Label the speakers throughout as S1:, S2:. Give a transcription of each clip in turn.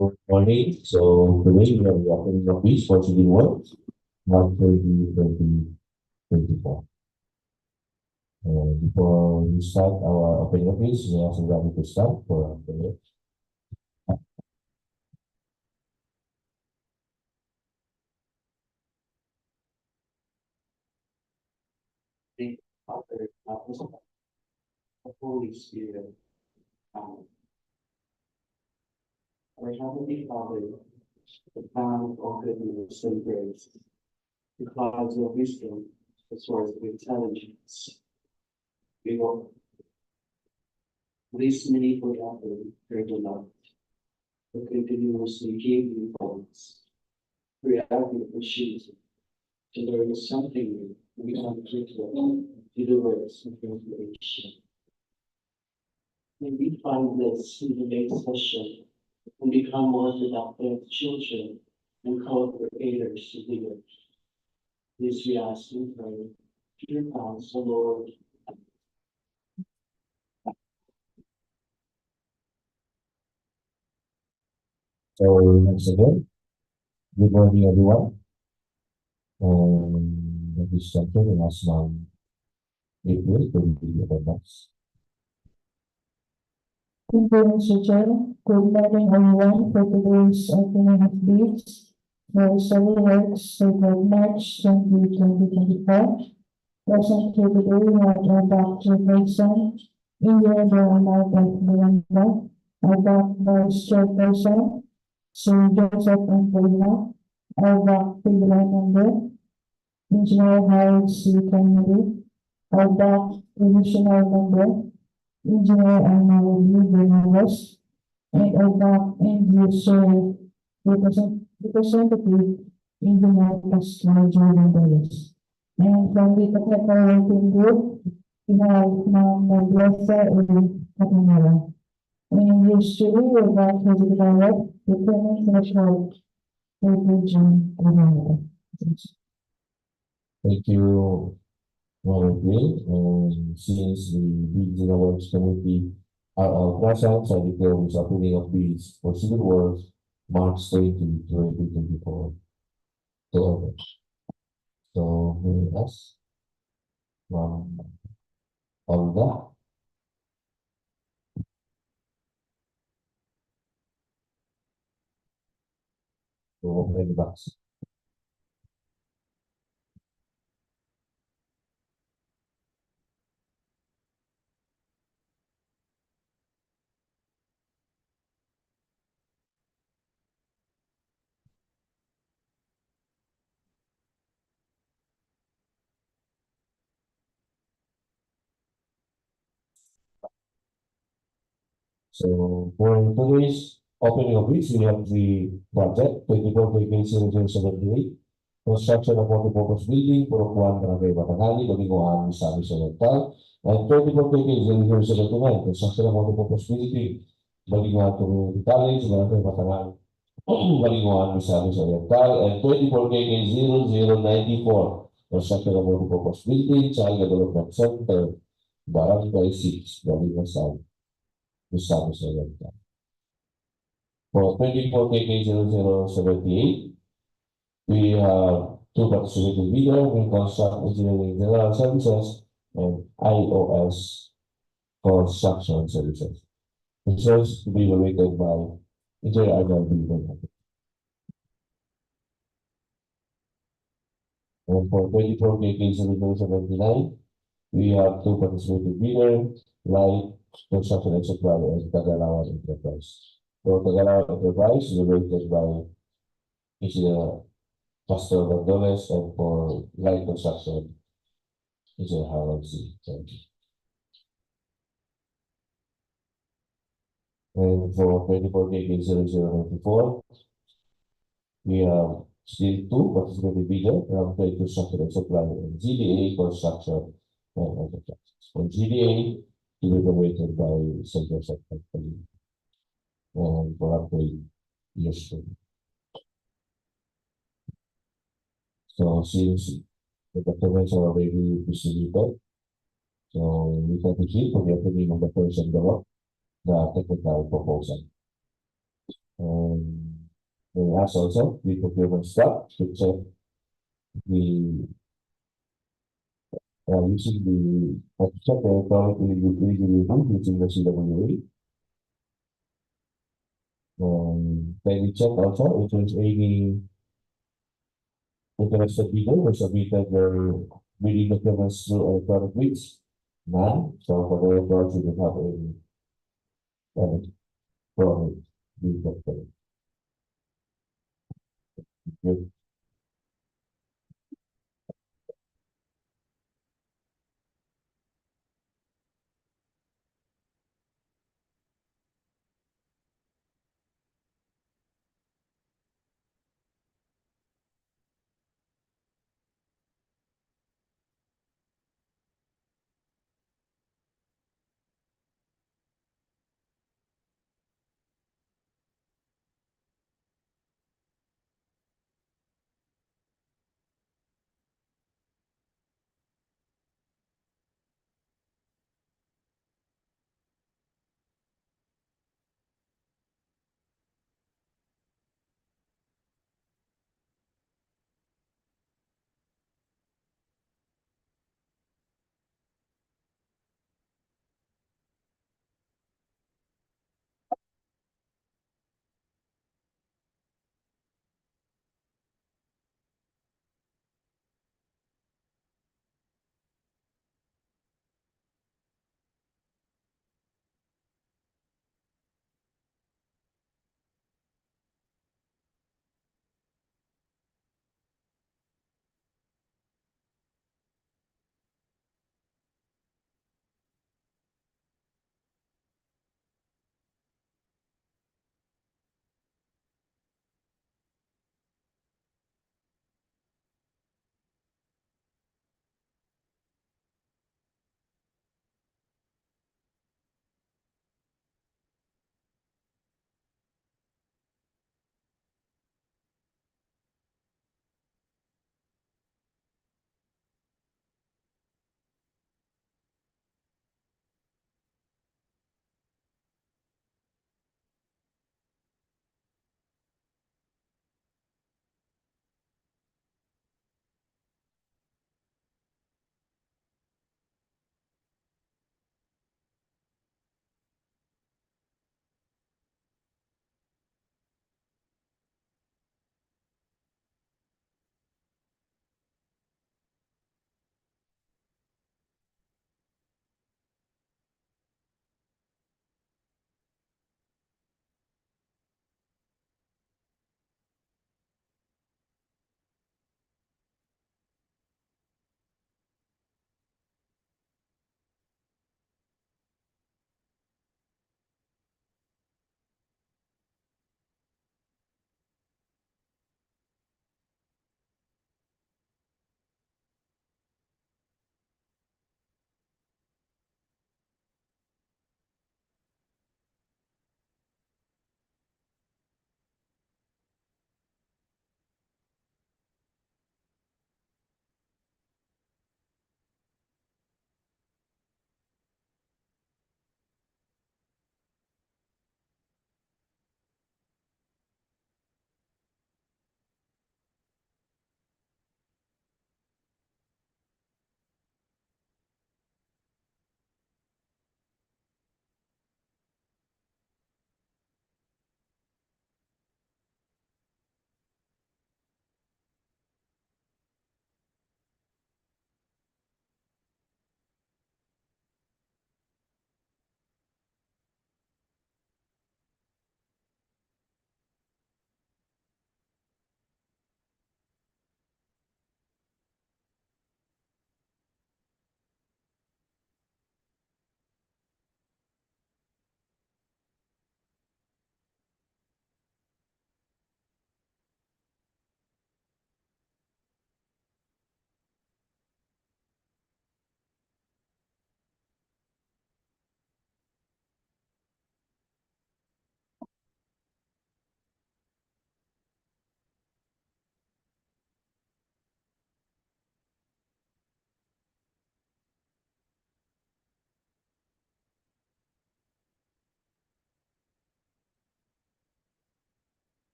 S1: Good morning. So today we are walking the piece for city work, March 2024. Before we start our opening of piece, we are also ready to start for our prayer.
S2: The Father, the Holy Spirit. Amen. Our Heavenly Father, the fount of goodness and grace, the clouds of wisdom, the source of intelligence. We will listening forever, your beloved, who continuously give you thanks. We are appreciated to learn something new, and become critical to the words of your creation. May we find this in the next session and become more productive children and co-creators of the earth. This we ask and pray. Dear God, the Lord.
S1: So once again, good morning everyone. That is started in last month, April 2024.
S3: Thank you, Mr. Chair. Good morning, everyone, for today's opening of bids for civil works for March 2024. Present here today, we have our Dr. Mason, Engineer Barangay of Balingasag, our Vice Chairperson, Sir Joseph Angelina, our Member, Engineer Howard C. Kennedy, our Provisional Member, Engineer Arnold Bernales, and our end user representative, Engineer Pascal Jordan Reyes. And from the technical working group, we have Melissa and Katamara. And usually, we have the Procurement Threshold, Brgy.
S1: Thank you, since the Regional Works Committee are all present, so I declare this opening of bids for civil works March 20, 2024 to order. So, may I ask Olga? To open the box. So for today's opening of bids, we have the project 24-0078, construction of multipurpose building, Purok 1, Barangay Mantangale, Balingoan, Misamis Oriental, and 24-0079, construction of multipurpose building, Balingoan Community College, Barangay Mantangale, Balingoan, Misamis Oriental, and 24-0094, construction of multipurpose building, Child Development Center, Barangay 6, Balingasag, Misamis Oriental. For 24-0078, we have two participating bidder, Construct Engineering General Services, and IOS Construction Services. Results to be evaluated by Engineer Arnold. And for 24-0079, we have two participating bidder, Light Construction and Supply, and Tagalawan Enterprise. For Tagalawan Enterprise, evaluated by Engineer Pastor Gonzalez, and for Light Construction, Engineer Howard C. Thank you. And for 24-0094, we have still two participating bidder, Light Construction and Supply, and GDA Construction and Enterprise. For GDA, to be evaluated by St. Joseph Company, and for upgrade useful. So since the documents are already distributed, so we can proceed for the opening of the first and the technical proposal. They ask also the procurement staff to check the using the check the authority legally using the CWA. Can we check also if there's any interested people who submitted their bidding documents through electronic means? None. So for the records, we don't have any from the doctor. Good.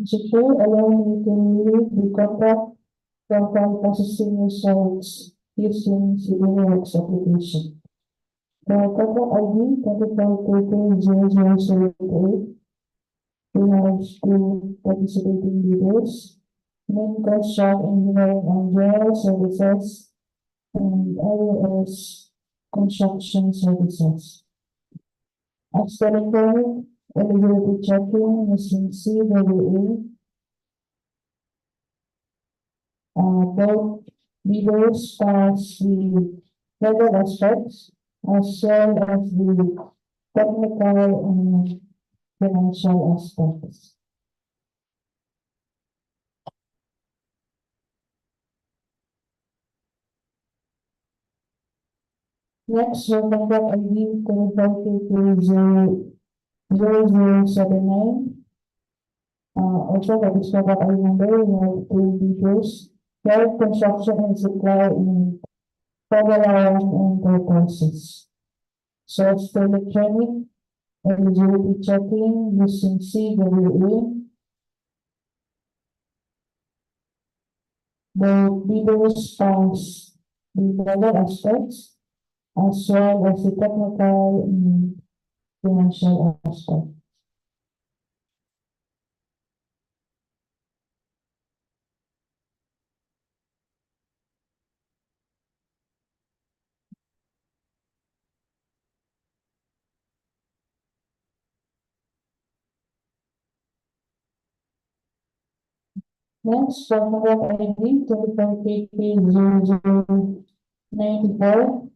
S3: Secure, allow me to read the contract from file processing results using CDWX application. The contract ID 25220078. We have two participating bidders, main construct engineering and general services, and LS construction services. As the required, eligibility checking using CWA. Both bidders pass the legal aspects as well as the technical and financial aspects. Next, the contract ID 25220079. Also, for this contract ID number, we have two bidders, Purok Construction and Supply in Balingoan and purposes. Source to electronic, eligibility checking using CWA. The bidders pass the legal aspects as well as the technical and financial aspect. Next, for contract ID 25KK0094.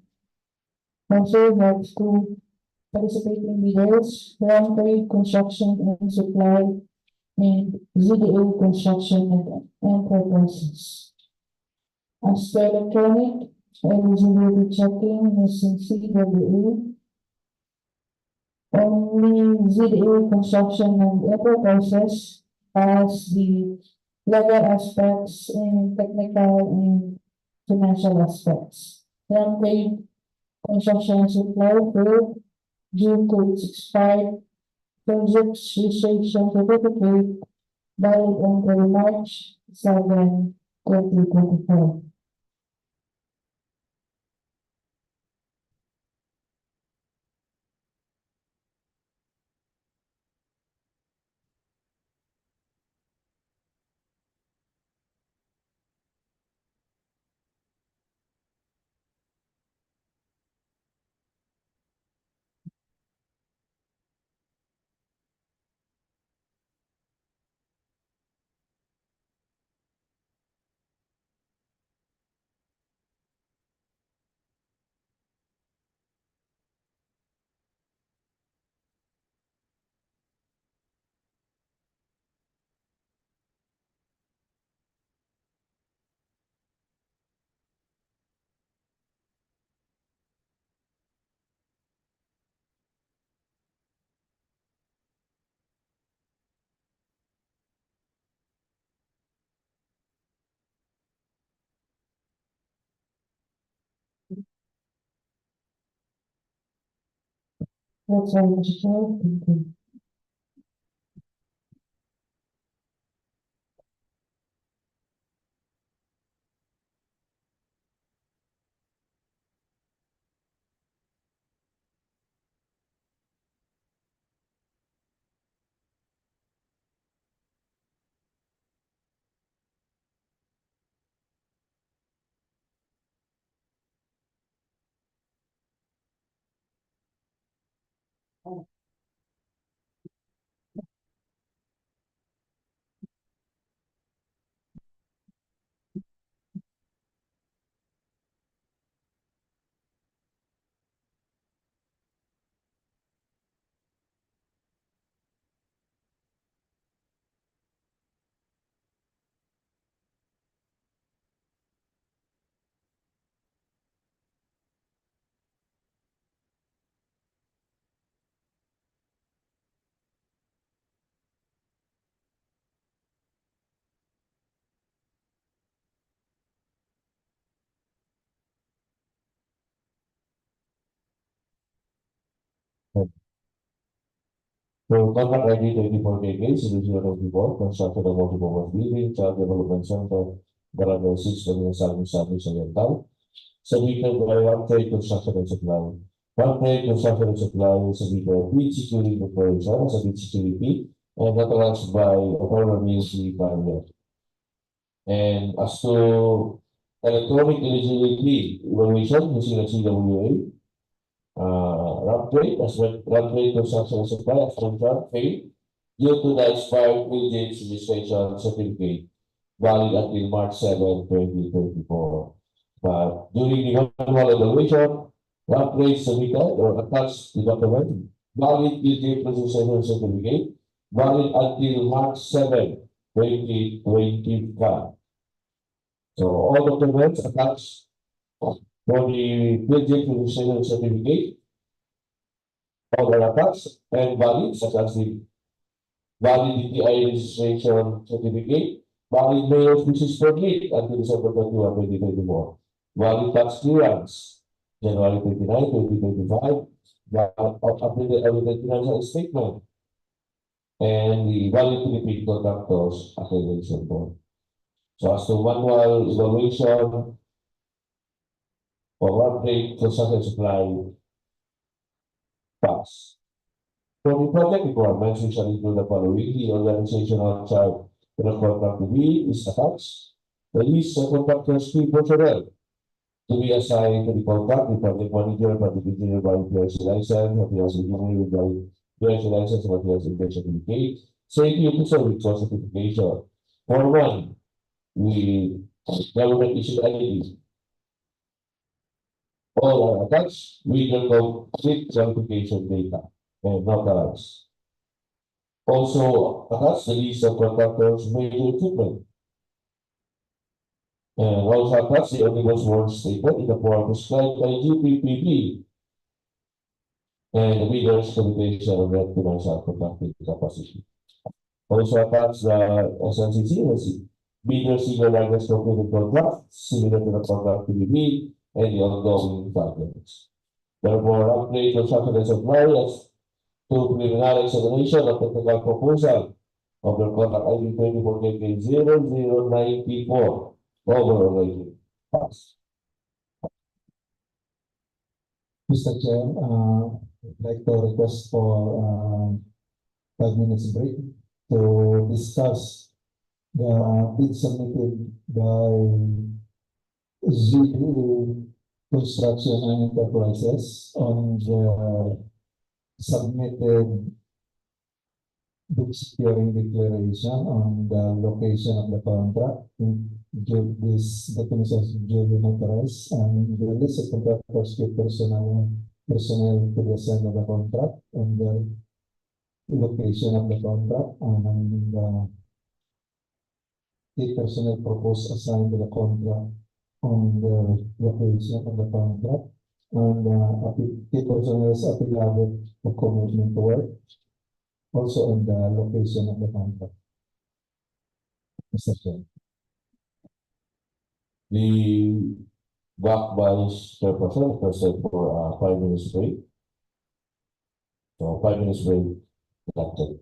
S3: Also have two participating bidders, Barangay Construction and Supply and ZDO Construction and Enterprises. As the electronic, eligibility checking using CWA. Only ZDO Construction and Enterprises as the legal aspects and technical and financial aspects. Barangay Construction and Supply for June to expired project registration certificate valid until March 7, 2024. That's all, Mr. Chair. Thank you.
S1: So contract ID 24KK, Solution 24, construction of multi-purpose building, child development center, Barangay 6, Balingasag, Misamis Oriental. Submitted by One Trade Construction and Supply. One Trade Construction and Supply submitted with security declaration, submit security, and authorized by Autonomous Ministry Barangay. And as to electronic eligibility evaluation using the CWA, rough trade as well, rough trade construction and supply as contract failed due to the expired wage registration certificate valid until March 7, 2024. But during the manual evaluation, rough trade submitted or attached the document valid wage registration certificate valid until March 7, 2025. So all documents attached for the wage registration certificate all are attached and valid, such as the valid DTI registration certificate, valid mayor's business permit until December 21, 2024, valid tax clearance, January 29, 2025, updated audited financial statement, and the valid Philippine contractors accreditation board. So as to manual evaluation for one rate construction supply pass. For the project requirements, we shall include the following: the organizational chart for the contract to be is attached. The list of contractors key personnel to be assigned to the contract, the project manager, project engineer by PRC license, materials engineer by PRC license, materials intention certificate, safety officer with cost certification. For one, we government issued ID. All are attached with the complete qualification data and notarized. Also attached the list of contractors' major equipment. And also attached the omnibus warrant statement in the form prescribed by GPPB and the bidder's computation of net financial contracting capacity. Also attached the SNCC, bidder's single largest completed contract similar to the contract PBB and the ongoing projects. Therefore, upgrade construction and supply as to preliminary examination of technical proposal of the contract ID 24KK0094 overall rating. Pass.
S4: Mr. Chair, I'd like to request for 5 minutes break to discuss the bid submitted by ZPU Construction and Enterprises on the submitted book securing declaration on the location of the contract. This document is duly notarized and the list of contractors with personnel to the assign of the contract on the location of the contract and the personnel proposed assigned to the contract on the location of the contract and the personnel is affiliated for commitment to work also on the location of the contract. Mr. Chair.
S1: The back vice chairperson requested for 5 minutes break. So 5 minutes break. Elected.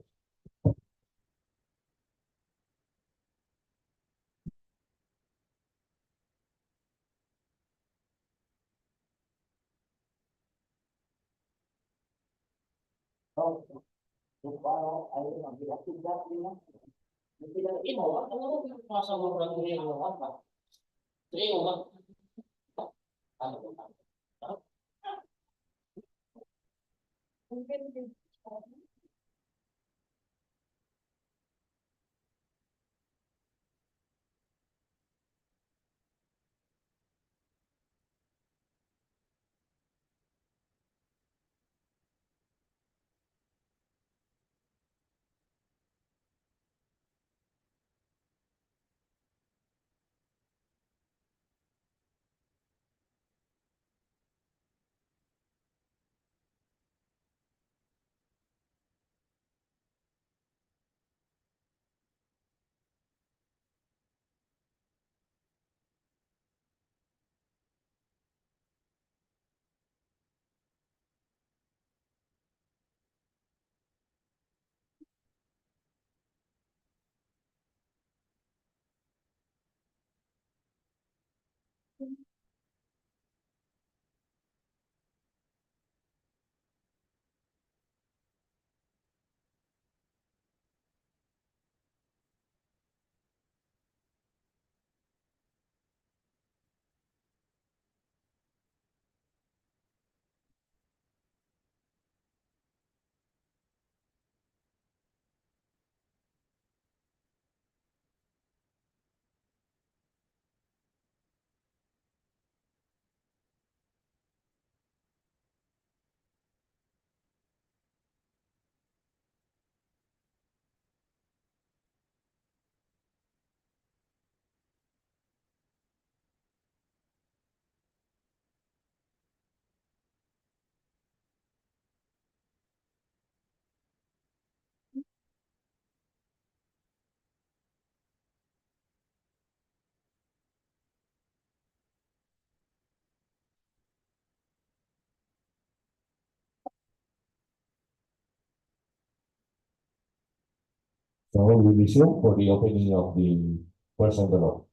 S1: So we resume for the opening of the first envelope,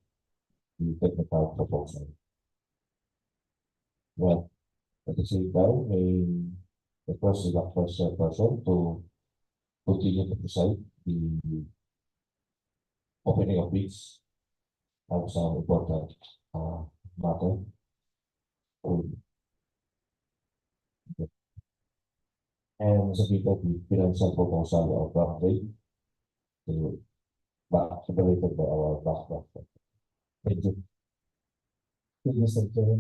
S1: the technical proposal. Well, at the same time, may request the first person to continue to preside the opening of bids have some important matter. And submitted the financial proposal of Barangay to back evaluated by our back. Thank you.
S4: Thank you, Mr. Chair.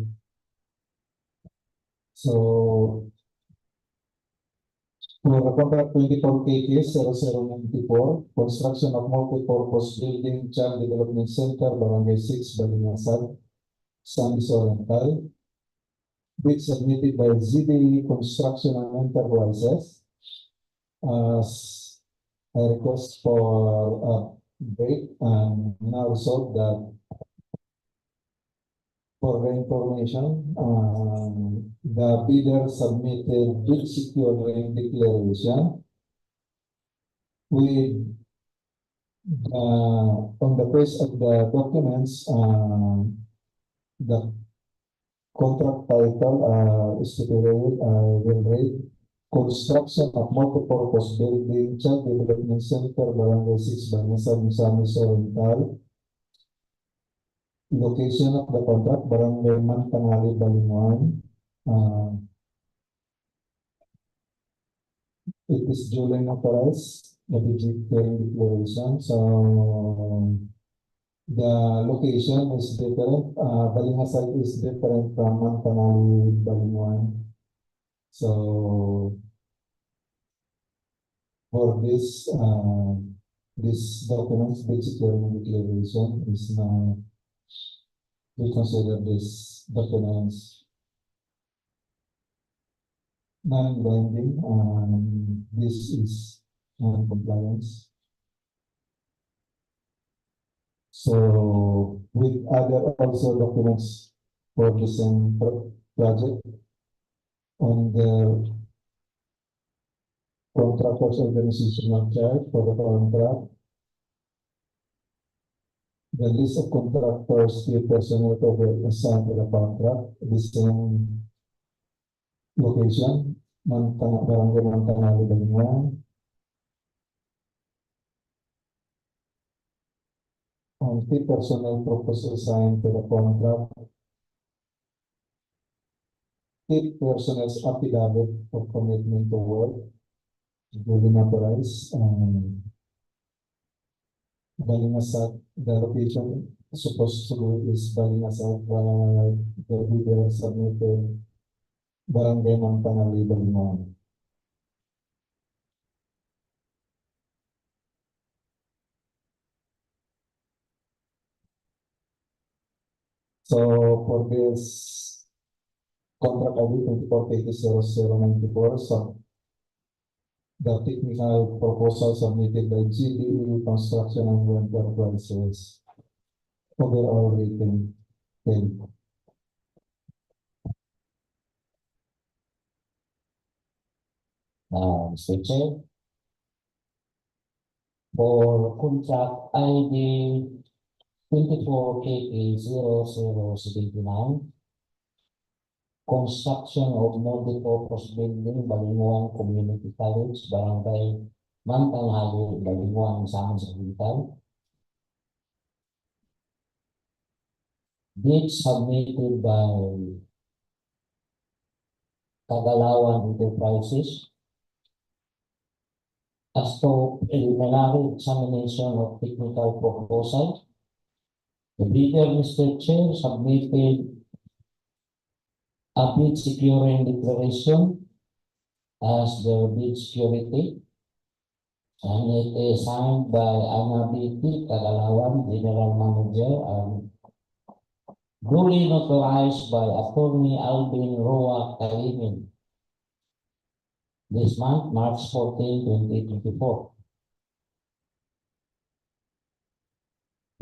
S4: So, for the contract 24 KK 0094, construction of multi-purpose building, child development center, Barangay 6, Balingasag, Misamis Oriental. Bid submitted by ZDE Construction and Enterprises. As a request for a break, and now resolved that for the information, the bidder submitted bid securing declaration with on the face of the documents, the contract title stipulated will read construction of multipurpose building, child development center, Barangay 6, Balingasag, Misamis Oriental. Location of the contract, Barangay Mantangale, Balingoan. It is duly notarized, the Brgy declaration. So the location is different. Balingasag is different from Mantangale, Balingoan. So for this documents, basically declaration is now, we consider this documents non-binding, and this is non-compliance. So with other also documents for the same project on the contractors organizational chart for the contract, the list of contractors, the personnel to be assigned to the contract, the same location, Barangay Mantangale, Balingoan. On key personnel proposal assigned to the contract, key personnel's affidavit of commitment to work, duly notarized, Balingasag, the location supposed to be is Balingasag, the bidder submitted Barangay Mantangale, Balingoan. So for this contract ID 24-0094, so the technical proposal submitted by GDE Construction and Enterprises. Overall rating 10.
S5: Mr. Chair, for contract ID 24KK0079, construction of multi-purpose building, Balingoan Community College, Barangay Mantangale, Balingoan, Misamis Oriental. Bid submitted by Kagalawan Enterprises. As to preliminary examination of technical proposal, the bidder, Mr. Chair, submitted a bid securing declaration as their bid security, and it is signed by Anabiti Kagalawan, General Manager, and duly notarized by Attorney Alvin Roa Kalimin. This month, March 14, 2024.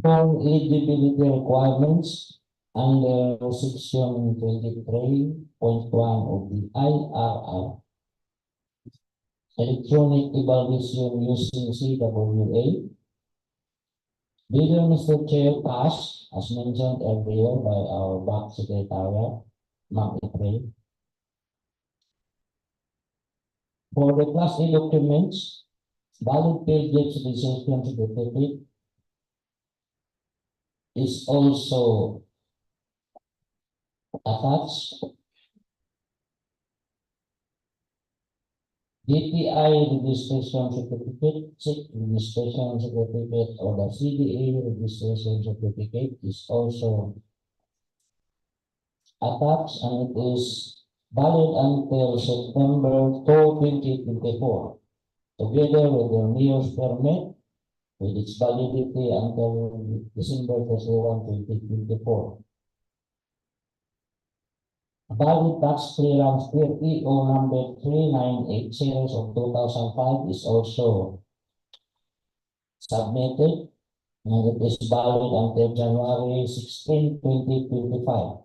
S5: For eligibility requirements under Section 23.1 of the IRR, electronic evaluation using CWA. Bidder, Mr. Chair, passed, as mentioned earlier by our back secretariat, Ma'am April. For the Class A documents, valid paid registration certificate is also attached. DPI registration certificate, check registration certificate, or the CDA registration certificate is also attached, and it is valid until September 2, 2024, together with the mayor's permit, with its validity until December 31, 2024. Valid tax clearance DEO number 398 series of 2005 is also submitted, and it is valid until January 16, 2025.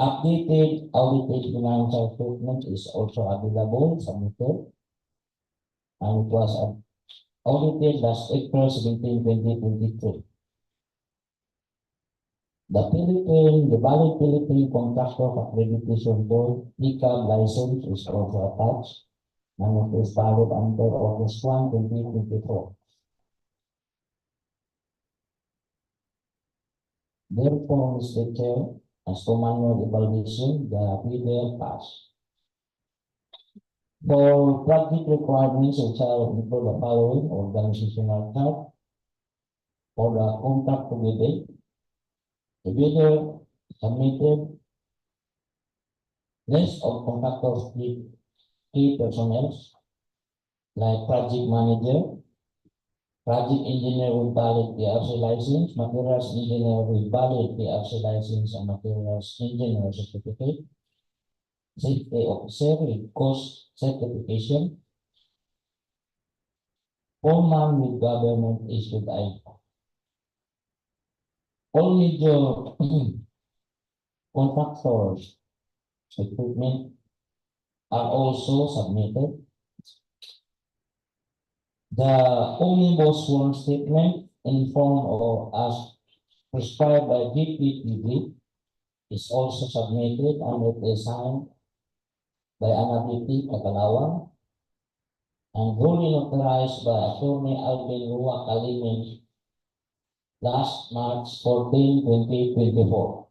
S5: Updated audited financial statement is also available, submitted, and it was audited last April 17, 2023. The valid Philippine Contractor Accreditation Board ECAB license is also attached, and it is valid until August 1, 2024. Therefore, Mr. Chair, as to manual evaluation, the bidder passed. For project requirements, it shall include the following organizational chart. For the contract to be bid, the bidder submitted list of contractors with key personnel like project manager, project engineer with valid PRC license, materials engineer with valid PRC license and materials engineer certificate, safety officer with cost certification, foreman with government issued ID. All major contractors' equipment are also submitted. The omnibus sworn statement in form or as prescribed by DPWH is also submitted, and it is signed by Anabiti Kagalawan and duly notarized by Attorney Alvin Rua Kalimin last March 14, 2024.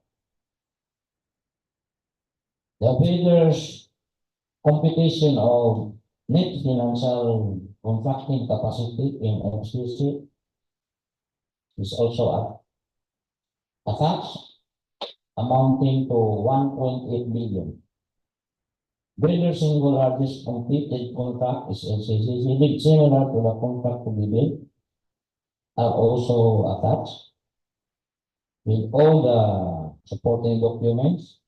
S5: The bidder's computation of net financial contracting capacity in FCC is also attached, amounting to 1.8 billion. Bidder's single largest completed contract is LCCC, similar to the contract to be bid, are also attached with all the supporting documents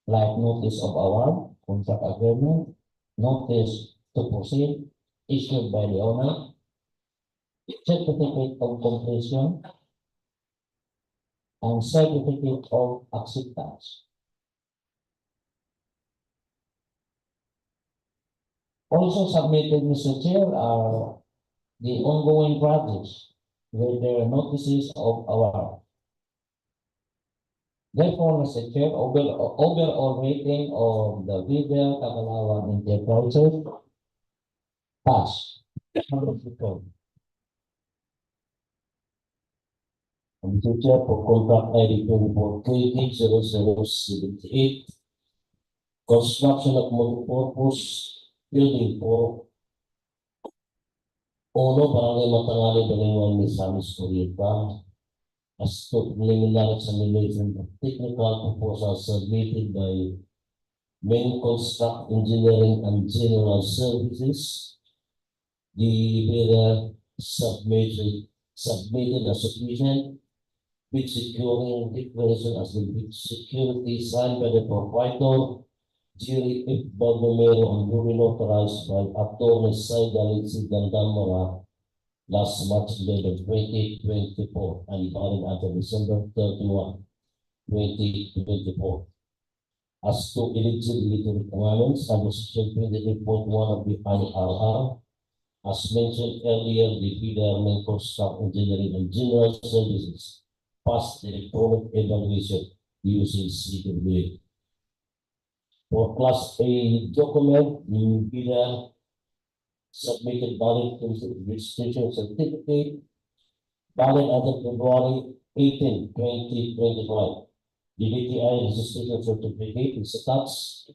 S5: like notice of award, contract agreement, notice to proceed issued by the owner, certificate of completion, and certificate of acceptance. Also submitted, Mr. Chair, are the ongoing projects with their notices of award. Therefore, Mr. Chair, overall rating of the bidder Kagalawan Enterprises pass. Mr. Chair, for contract ID 24KT0078, construction of multipurpose building for Barangay Mantangale, Balingoan, Misamis Oriental, as to preliminary examination of technical proposal submitted by Main Construct Engineering and General Services. The bidder submitted a sufficient bid securing declaration as the bid security signed by the proprietor duly if Baldomero and duly notarized by Attorney Saida Gandamara last March 11, 2024, and valid until December 31, 2024. as to eligibility requirements under section 23.1 of the IRR. As mentioned earlier, the bidder may construct engineering and general services passed electronic evaluation using CWA. For Class A document, the bidder submitted valid registration certificate valid until February 18, 2025. The DTI registration certificate is attached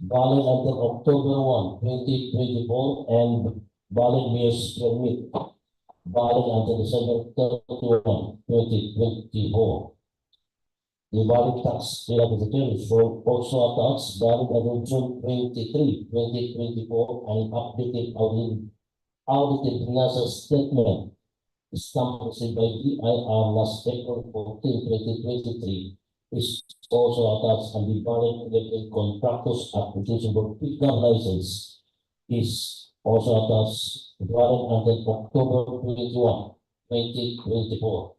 S5: valid until October 1, 2024, and valid mayor's permit valid until December 31, 2024. The valid tax relative is also attached valid until June 23, 2024, and updated audited financial statement stamped received by DIR last April 14, 2023 is also attached, and the valid electric contractors application for pickup license is also attached valid until October 21, 2024.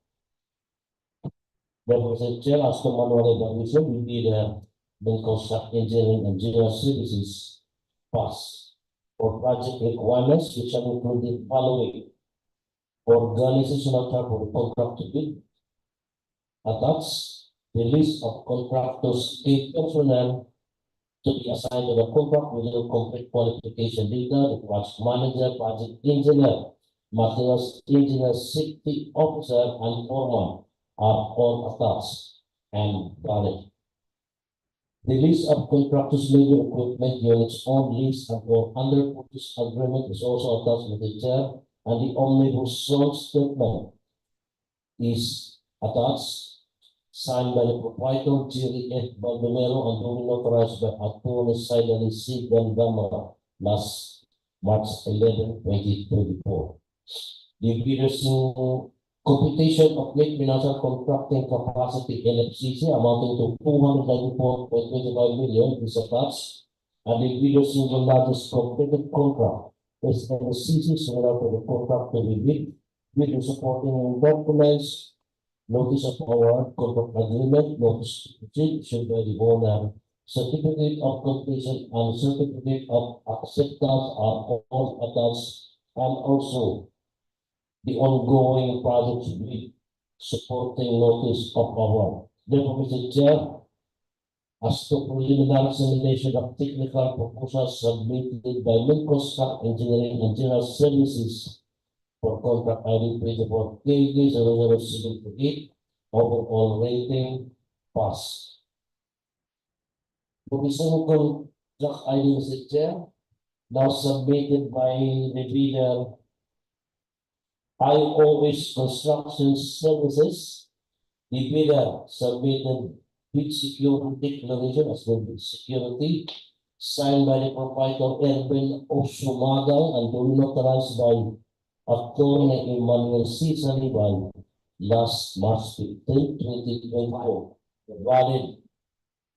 S5: The Chair, as to manual evaluation will be the construct engineering and general services pass for project requirements, which are included following: organizational chart for the contract to bid, attached the list of contractors' key personnel to be assigned to the contract with the complete qualification data, the project manager, project engineer, materials engineer, safety officer, and foreman are all attached and valid. The list of contractors' major equipment units on lease and or under purchase agreement is also attached with the chair, and the omnibus zone statement is attached, signed by the proprietor Jerry F. Baldomero and duly notarized by Attorney Saidali C. Gandamara last March 11, 2024. The bidders computation of net financial contracting capacity NFCC amounting to 294.25 million is attached, and the bidders single largest completed contract is NFCC similar to the contract to be bid with the supporting documents, notice of award, contract agreement, notice to proceed issued by the owner, certificate of completion, and certificate of acceptance are all attached, and also the ongoing projects with supporting notice of award. Therefore, Mr. Chair, as to preliminary examination of technical proposals submitted by Construct Engineering and General Services for contract ID 24 KD 0078, overall rating pass. For the second contract ID, Mr. Chair, now submitted by the bidder IOS Construction Services, the bidder submitted bid security declaration as the bid security, signed by the proprietor Erwin Osumagal and duly notarized by Attorney Emmanuel C. Salibay last March 15, 2024, valid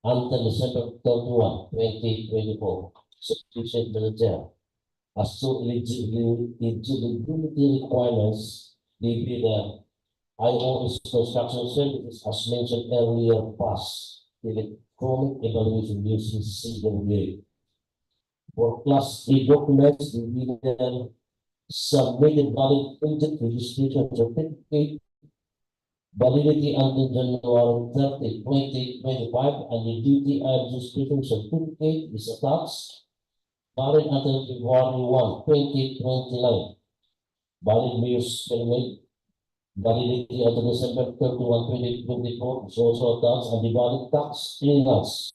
S5: until December 31, 2024. Sufficient, Mr. Chair. As to eligibility requirements, the bidder IOS Construction Services, as mentioned earlier, pass the electronic evaluation using CWA. For Class A documents, the bidder submitted valid project registration certificate, validity until January 30, 2025, and the DTI registration certificate is attached, valid until February 1, 2029. Valid mayor's permit, validity until December 31, 2024 is also attached, and the valid tax clearance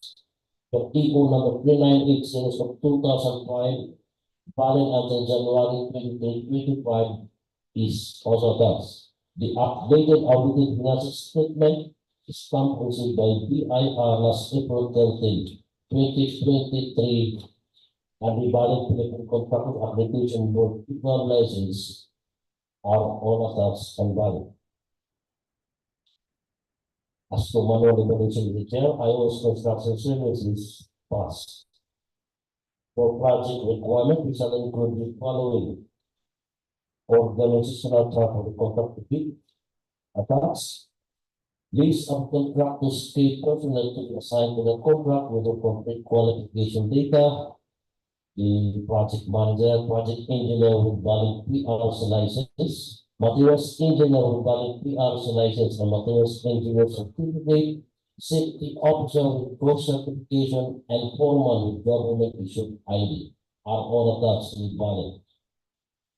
S5: for TO number 398 series of 2005, valid until January 2025 is also attached. The updated audited financial statement is stamped received by DIR last April 13, 2023, and the valid electric contractor application for pickup license are all attached and valid. As to manual evaluation of the chair, IOS Construction Services pass. For project requirement, we shall include the following: organizational chart of the contract to bid attached, List of contractors state personnel to be assigned to the contract with the complete qualification data. The project manager, project engineer with valid PRC license, materials engineer with valid PRC license, and materials engineer certificate, safety officer with course certification, and foreman with government issued ID are all attached with valid.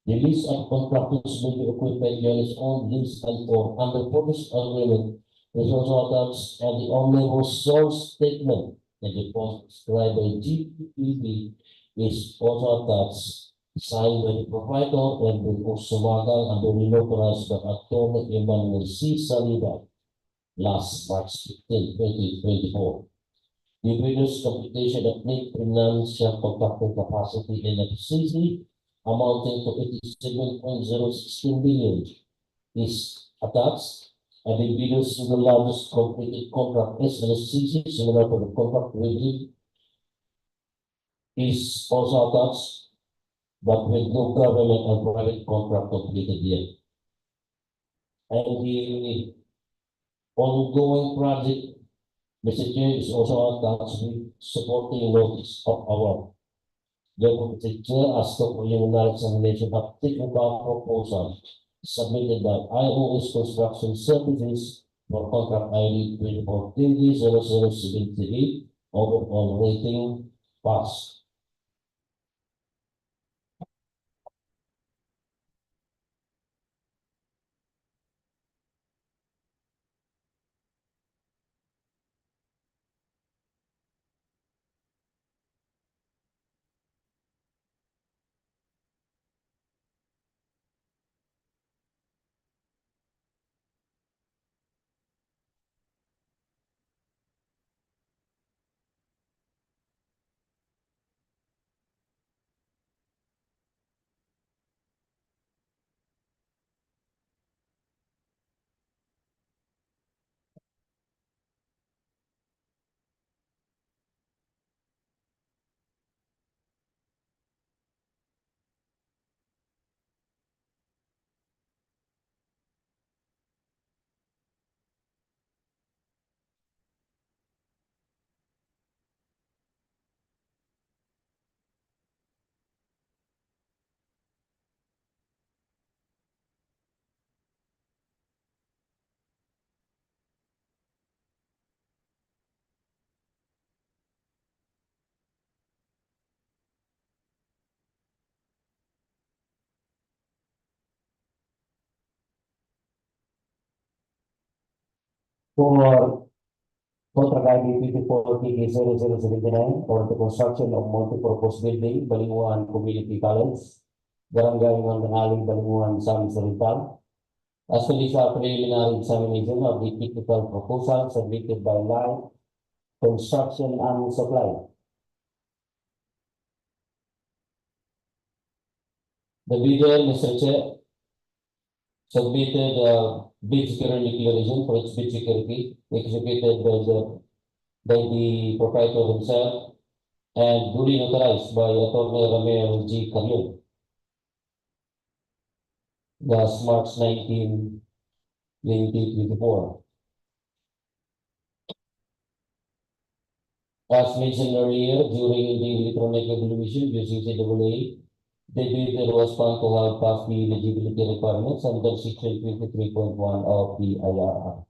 S5: The list of contractors will be equipment units on list and for under purchase agreement is also attached, and the omnibus source statement that the post described by GPPB is also attached, signed by the proprietor and the Sumagal and the notarized by Attorney Emmanuel C. Salida last March 15, 2024. The reader's computation of net financial contracting capacity and efficiency amounting to 87.016 billion is attached, and the bidders to the largest completed contract SLCC similar to the contract review is also attached, but with no government and private contract completed yet. And the ongoing project messaging is also attached with supporting notice of award. Therefore, the chair asked for preliminary examination of technical proposal submitted by IOS Construction Services for contract ID 2430-0078 overall rating pass. For contract ID 54-0079 for the construction of multi-purpose building, Balingoan Community College, Barangay Mantangale, Balingoan Misamis Oriental. As to this preliminary examination of the technical proposal submitted by Line Construction and Supply. The bidder, Mr. Chair, submitted bid security declaration for its bid security executed by the proprietor himself and duly notarized by Attorney Ramel G. Carrion. Last March 19, 2024. As mentioned earlier, during the electronic evaluation using CAA, the bidder was found to have passed the eligibility requirements under Section 23.1 of the IRR.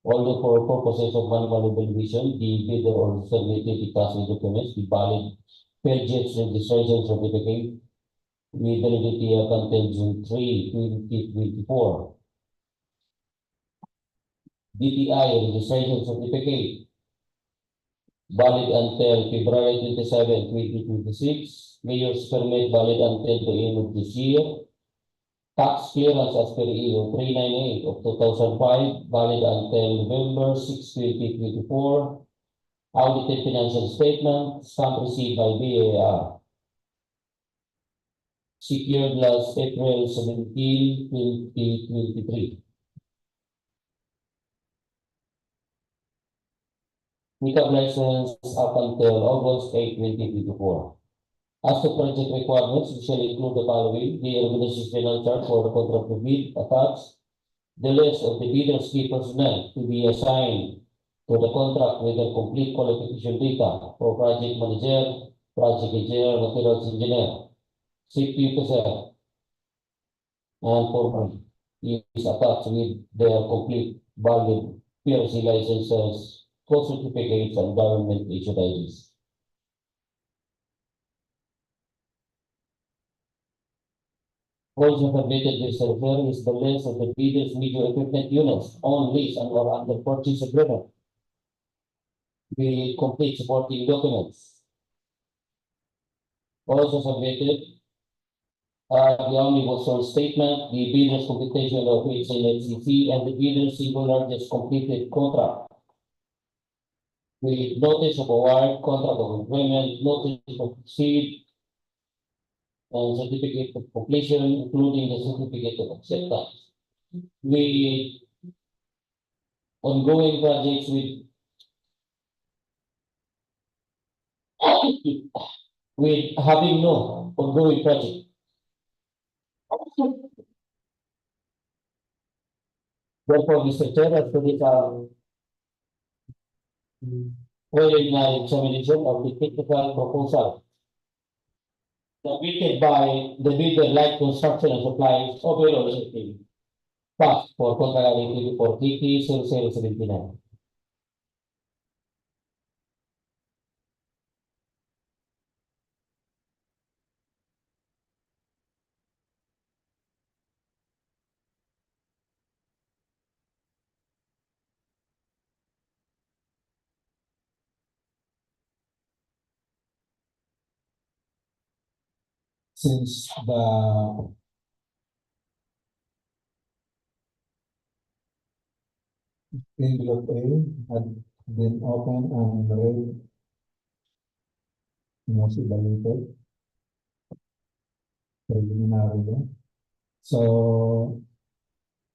S5: Although for purposes of manual evaluation, the bidder also submitted the passing documents, the valid Brgy's registration certificate with validity up until June 3, 2024. DTI registration certificate valid until February 27, 2026. Mayor's permit valid until the end of this year. Tax clearance as per EO 398 of 2005 valid until November 6, 2024. Audited financial statement stamp received by BAR. Secured last April 17, 2023. Pickup license up until August 8, 2024. As to project requirements, we shall include the following: the organizational chart for the contract to bid attached, the list of the bidders key personnel to be assigned to the contract with their complete qualification data for project manager, project engineer, materials engineer, safety officer, and for is attached with their complete valid PRC licenses, code certificates, and government issued IDs. Also submitted this survey is the list of the bidders media equipment units on lease and or under purchase agreement. The complete supporting documents. Also submitted the omnibus source statement, the bidder's computation of its NFCC, and the bidder's single largest completed contract. The notice of award, contract of employment, notice of proceed, and certificate of completion, including the certificate of acceptance. The ongoing projects with having no ongoing project. Therefore, Mr. Chair, as to this preliminary examination of the technical proposal submitted by the bidder Light Construction and Supplies overall shipping fast for contract for TP 0079.
S4: Since the envelope A had been opened and read, most evaluated preliminarily. So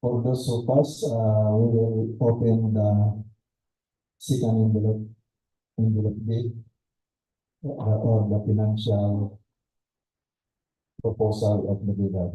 S4: for those who pass, we will open the second envelope B, or the financial proposal of the bidder.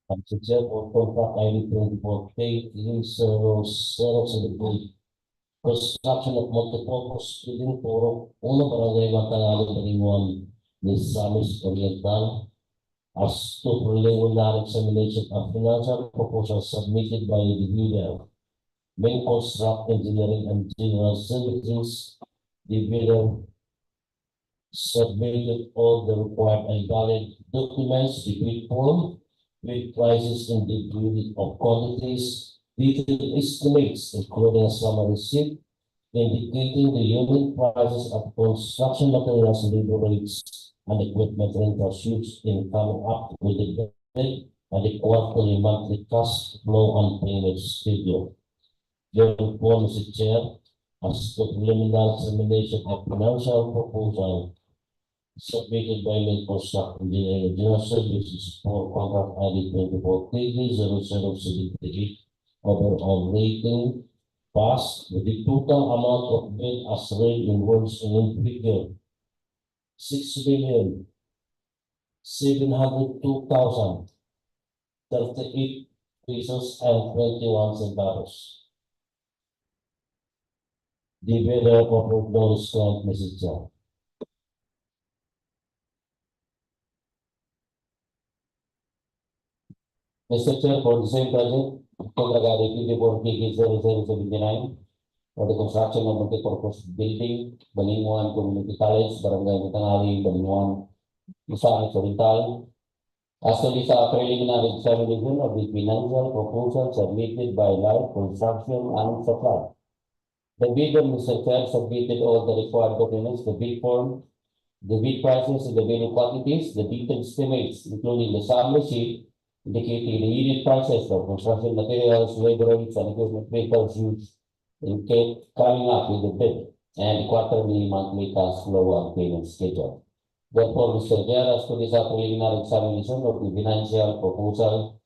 S5: Subject or contract ID 24K, 3007 construction of multipurpose building Purok, Barangay Mantangale, Balingoan, Misamis Oriental, as to preliminary examination of financial proposals submitted by the bidder, main construct engineering and general services. The bidder submitted all the required and valid documents, the bid form, with prices and the unit of quantities, detailed estimates, including a summary sheet, indicating the unit prices of construction materials, labor rates, and equipment rentals used in coming up with the bid and the quarterly monthly cash flow and payment schedule. Therefore, Mr. Chair, as the preliminary examination of financial proposal submitted by main construct engineering and general services for contract ID 24KD0078 overall rating pass with the total amount of bid as read in words and in figure 6,702,038 pesos and 21 centavos. The bidder offered no discount, Mrs. Chair. Mr. Chair, for the same project, contract ID 24KD0079 for the construction of multi-purpose building, Balingoan Community College, Barangay Mantangale, Balingoan, Misamis Oriental. As to this preliminary examination of the financial proposal submitted by Light Construction and Supply. The bidder, Mr. Chair, submitted all the required documents, the bid form, the bid prices, the bidding quantities, the detailed estimates, including the summary sheet, indicating the unit prices for construction materials, labor rates, and equipment rentals used in coming up with the bid and quarterly monthly cash flow and payment schedule. Therefore, Mr. Chair, as to this preliminary examination of the financial proposal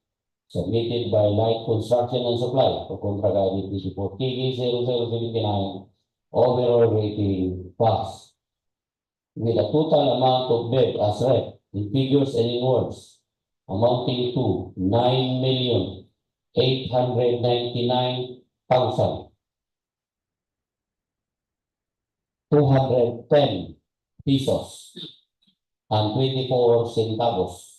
S5: submitted by Light Construction and Supply for contract ID 24KD0079 overall rating pass with a total amount of bid as read in figures and in words amounting to 9,899,210 pesos and 24 centavos.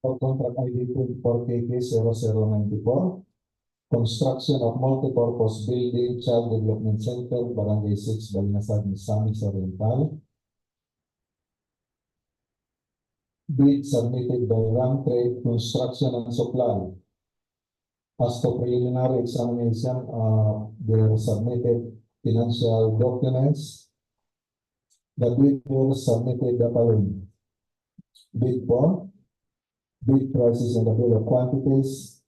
S4: For contract ID 24KK0094, construction of multipurpose building, child development center, Barangay 6, Balingasag, Misamis Oriental. bid submitted by Ram Trade Construction and Supply. As to preliminary examination of their submitted financial documents, the bidders submitted the following: bid form, bid prices and the bill of quantities,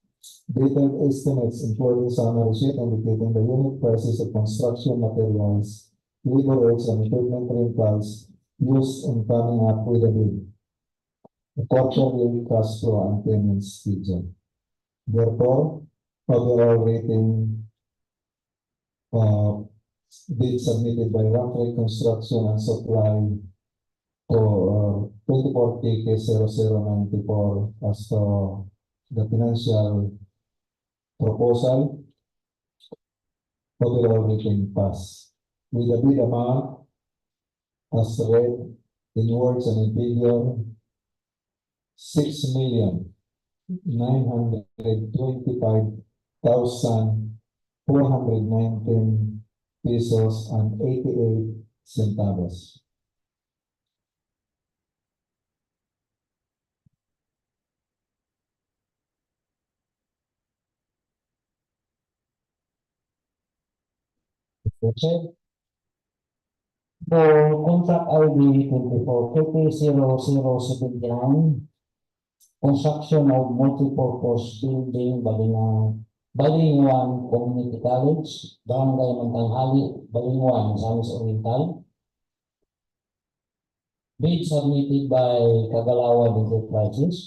S4: detailed estimates including summary sheet indicating the unit prices of construction materials, labor rates and equipment rentals used in coming up with a bid, a quarterly cash flow and payment schedule. Therefore, overall rating bid submitted by Ramfrey Construction and Supply to 24 KK 0094 as to the financial proposal, overall rating pass. With the bid amount as read in words and in figure, 6,925,419 pesos and 88 centavos.
S5: Check. For contract ID 24-30-0079, construction of multipurpose building Balingoan Community College, Barangay Mantangale, Balingoan Misamis Oriental. Bid submitted by Kagalawan Enterprises.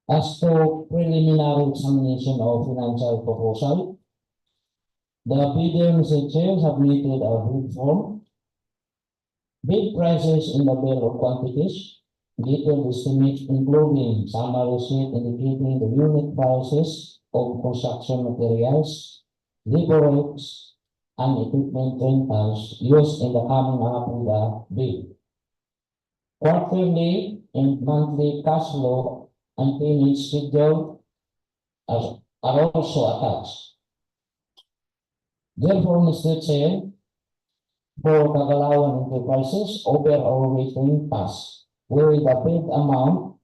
S5: As to preliminary examination of financial proposal, the bidder, Mr. Chair, submitted a bid form, bid prices in the bill of quantities, detailed estimates including summary sheet indicating the unit prices of construction materials, labor rates, and equipment rentals used in the coming up with the bid. Quarterly and monthly cash flow and payment schedule are also attached. Therefore, Mr. Chair, for Kagalawan Enterprises, overall rating pass, with a bid amount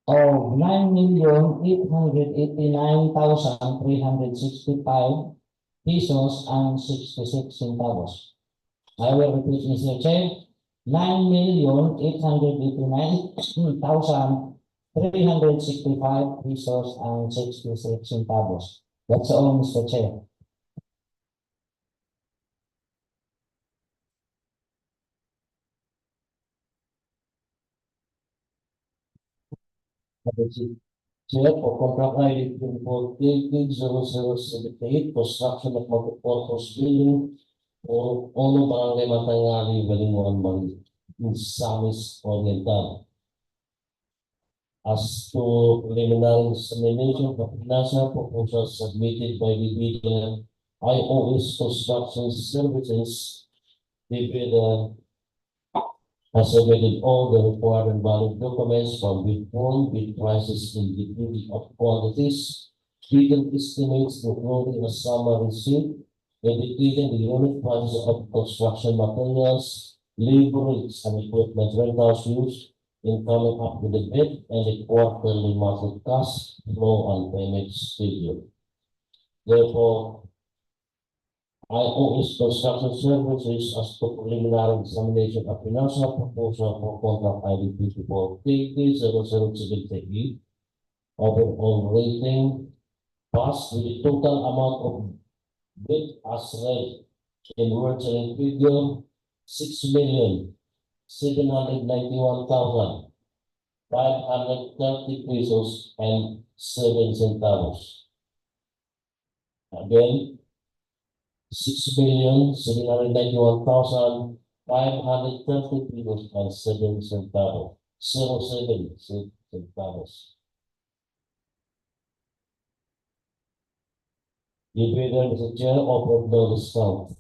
S5: of 9,889,365 pesos and 66 centavos. I will repeat, Mr. Chair, 9,889,365 pesos and 66 centavos. That's all, Mr. Chair. Chair, for contract ID 24-0078, construction of multipurpose building for Ono Barangay Mantangale, Balingoan, Misamis Oriental. As to preliminary examination of financial proposals submitted by the bidder, IOS Construction Services, the bidder has submitted all the required and valid documents from bid form, bid prices in the bid of quantities, detailed estimates including a summary sheet indicating the unit prices of construction materials, labor rates, and equipment rentals used in coming up with the bid and the quarterly monthly cash flow and payment schedule. Therefore, IOS Construction Services as to preliminary examination of financial proposal for contract ID 24-30-0078, overall rating pass with the total amount of bid as read in words and in figure 6,791,530 pesos and 7 centavos. Again, 6,791,530 pesos and 7 centavos. 07 centavos. The bidder, Mr. Chair, offered no discount.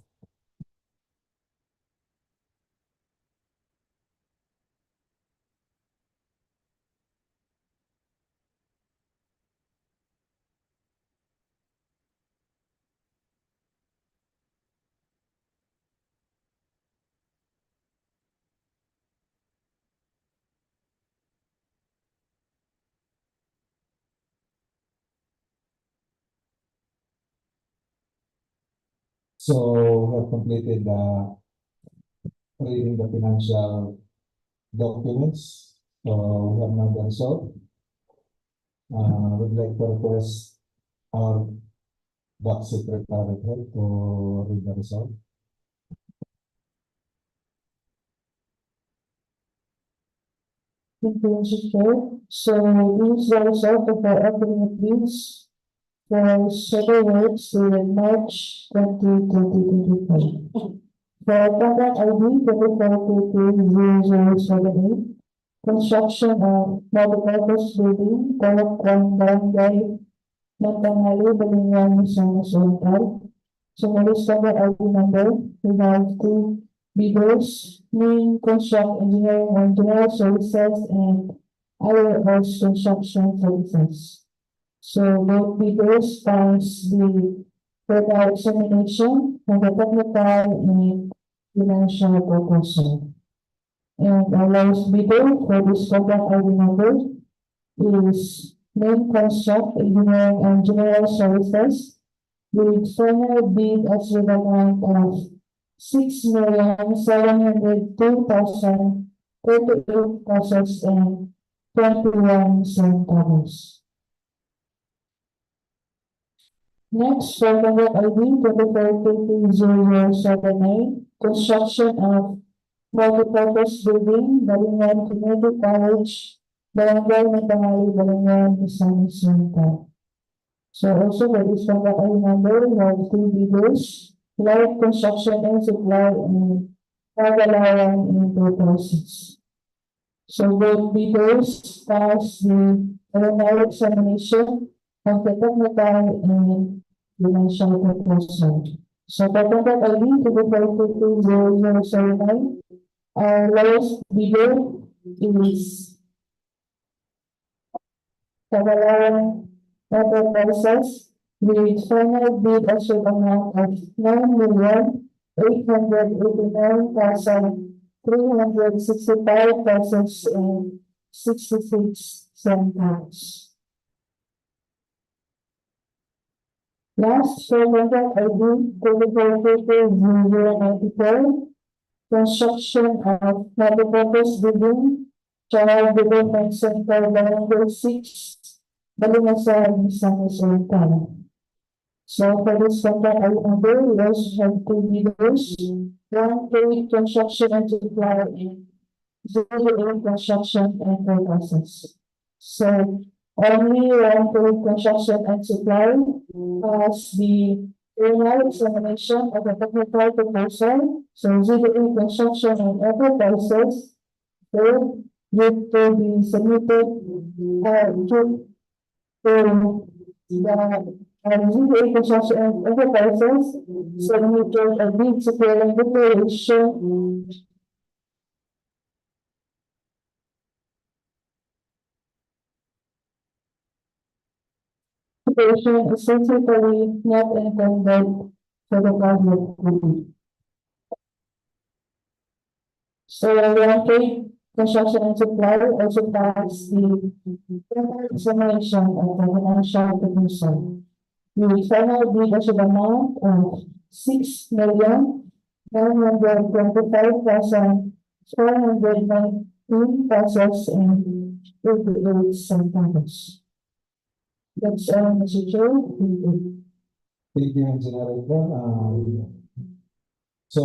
S4: So we have completed reading the financial documents. So we have now done so. Would like to request our Box Secretary Head to read the result.
S3: Thank you, Mr. Chair. So this is the result of our opening of bids for several works dated March 20, 2025. For contract ID 24220078, construction of multipurpose building, Purok Barangay, Mantangale, Balingoan, Misamis Oriental. So for this contract ID number, we have two bidders, main construct engineering and general services and other house construction services. So both bidders pass the further examination of the technical and financial proposal. And our lowest bidder for this contract ID number is main construct engineering and general services with final bid as with amount of 6,702,038 pesos and 21 centavos. Next, for contract ID 24220079, construction of multipurpose building, Balingoan Community College, Barangay, Mantangale, Balingoan, Misamis Oriental. So also for this contract ID number, we have two bidders, Light Construction and Supply and Balingoan in 2006. So both bidders pass the preliminary examination of the technical and financial proposal. So for contract ID 24220079, our lowest bidder is Balingoan Enterprises with final bid as of amount of 9,889,365 pesos and 66 centavos. Last, for contract ID 24220094, construction of multipurpose building, Child Development Center, Barangay 6, Balingasag, Misamis Oriental. So for this contract ID number, we also have two bidders, one paid construction and supply and zero construction and purposes. So only one paid construction and supply has the preliminary examination of the technical proposal. So zero construction and enterprises will need to be submitted to the ZBA construction and enterprises submitted a bid securing declaration essentially not intended for the project. So one paid construction and supply also passed the examination of the financial proposal. The final bid as of amount of 6,925,419 pesos and 88 centavos. That's all, Mr. Chair.
S4: Thank you, Engineer Edgar. So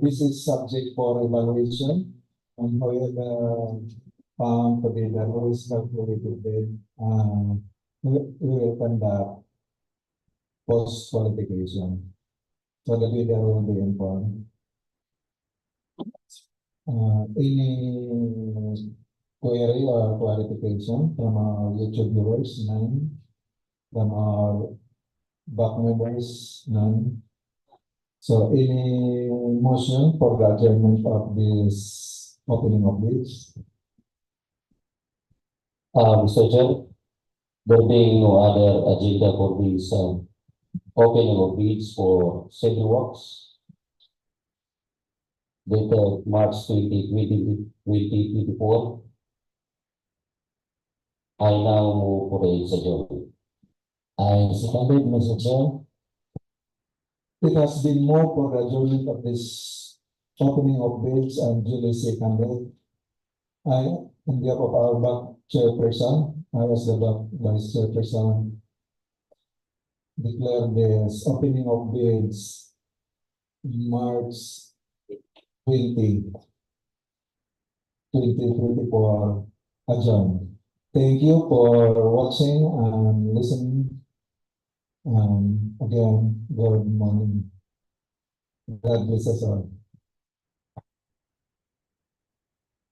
S4: this is subject for evaluation and however found to be the lowest calculated bid, we will conduct post qualification. So the bidder will be informed. Any query or clarification from our YouTube viewers? None. From our back members? None. So any motion for the adjournment of this opening of bids?
S5: Mr. Chair, there being no other agenda for this opening of bids for civil works dated March 2024, I now move for its adjournment. I seconded, Mr. Chair.
S4: It has been moved for the adjournment of this opening of bids and duly seconded. I, on behalf of our back chairperson, I as the back vice chairperson, declare this opening of bids March 20, 2024 adjourned. Thank you for watching and listening. Again, good morning. God bless us all.